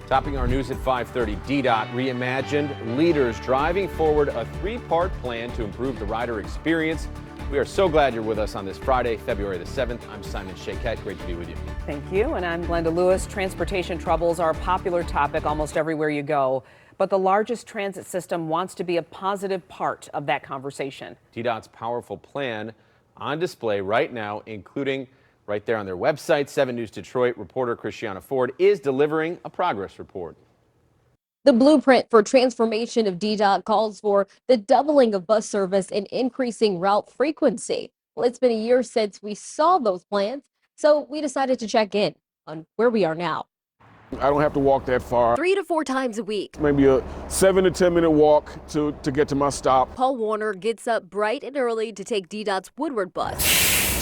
Topping our news at 5:30, DDOT Reimagined, leaders driving forward a three-part plan to improve the rider experience. We are so glad you're with us on this Friday, February the 7th. I'm Simon Shakette. Great to be with you. Thank you. And I'm Glenda Lewis. Transportation troubles are a popular topic almost everywhere you go. But the largest transit system wants to be a positive part of that conversation. DDOT's powerful plan on display right now, including right there on their website. 7 News Detroit reporter Christiana Ford is delivering a progress report. The blueprint for transformation of DDOT calls for the doubling of bus service and increasing route frequency. Well, it's been a year since we saw those plans, so we decided to check in on where we are now. I don't have to walk that far. 3 to 4 times a week. Maybe a 7 to 10 minute walk to get to my stop. Paul Warner gets up bright and early to take DDOT's Woodward bus.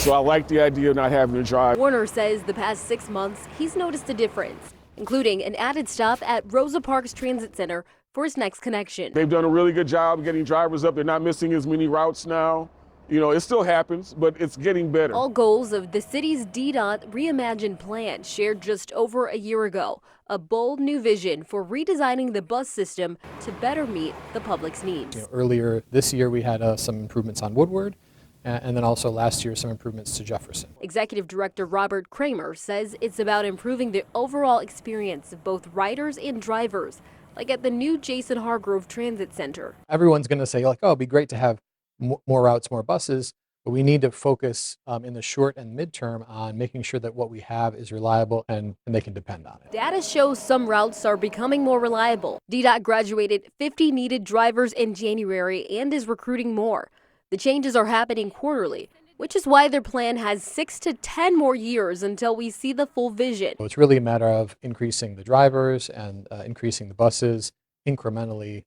So I like the idea of not having to drive. Warner says the past 6 months, he's noticed a difference, including an added stop at Rosa Parks Transit Center for his next connection. They've done a really good job getting drivers up. They're not missing as many routes now. You know, it still happens, but it's getting better. All goals of the city's DDOT Reimagined plan shared just over a year ago. A bold new vision for redesigning the bus system to better meet the public's needs. Earlier this year, we had some improvements on Woodward, and then also last year, some improvements to Jefferson. Executive Director Robert Kramer says it's about improving the overall experience of both riders and drivers, like at the new Jason Hargrove Transit Center. Everyone's going to say, like, oh, it'd be great to have more routes, more buses, but we need to focus in the short and midterm on making sure that what we have is reliable and they can depend on it. Data shows some routes are becoming more reliable. DDOT graduated 50 needed drivers in January and is recruiting more. The changes are happening quarterly, which is why their plan has 6 to 10 more years until we see the full vision. So it's really a matter of increasing the drivers and increasing the buses incrementally,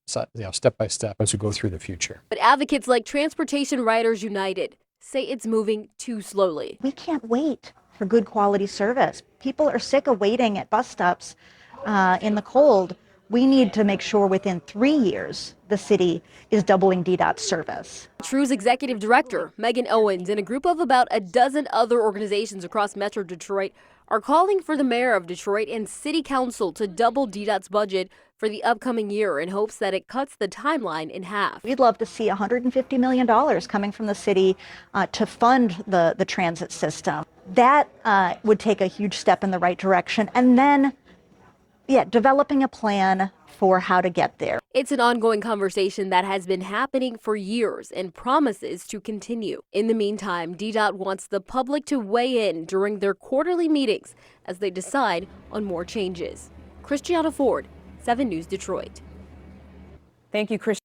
step by step as we go through the future. But advocates like Transportation Riders United say it's moving too slowly. We can't wait for good quality service. People are sick of waiting at bus stops in the cold. We need to make sure within 3 years the city is doubling DDOT's service. TRU's executive director, Megan Owens, and a group of about a dozen other organizations across Metro Detroit are calling for the mayor of Detroit and city council to double DDOT's budget for the upcoming year in hopes that it cuts the timeline in half. We'd love to see $150 million coming from the city to fund the transit system. That would take a huge step in the right direction. And then, developing a plan for how to get there. It's an ongoing conversation that has been happening for years and promises to continue. In the meantime, DDOT wants the public to weigh in during their quarterly meetings as they decide on more changes. Christiana Ford, 7 News Detroit. Thank you, Christiana.